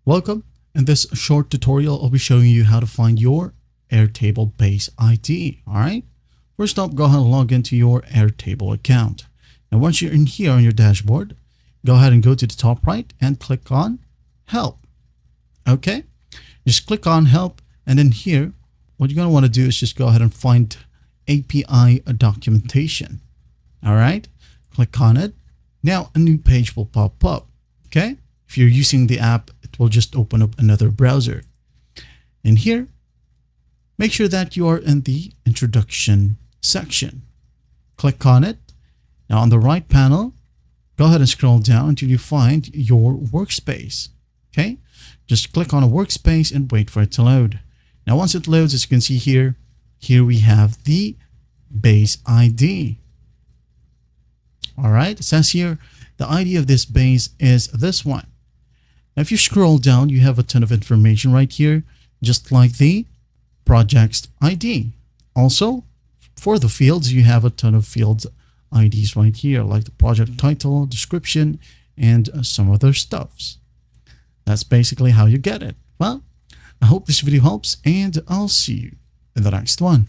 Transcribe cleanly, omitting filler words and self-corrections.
Welcome. In this short tutorial, I'll be showing you how to find your Airtable Base ID. All right. First up, go ahead and log into your Airtable account. Now, once you're in here on your dashboard, go ahead and go to the top right and click on Help. Okay. Just click on Help. And then here, what you're going to want to do is just go ahead and find API documentation. All right. Click on it. Now, a new page will pop up. Okay. If you're using the app, it will just open up another browser. And here, make sure that you are in the introduction section. Click on it. Now on the right panel, go ahead and scroll down until you find your workspace. Okay. Just click on a workspace and wait for it to load. Now, once it loads, as you can see here we have the base ID. All right. It says here, the ID of this base is this one. Now, if you scroll down, you have a ton of information right here, just like the project's ID. Also, for the fields, you have a ton of fields IDs right here, like the project title, description, and some other stuffs. That's basically how you get it. Well, I hope this video helps, and I'll see you in the next one.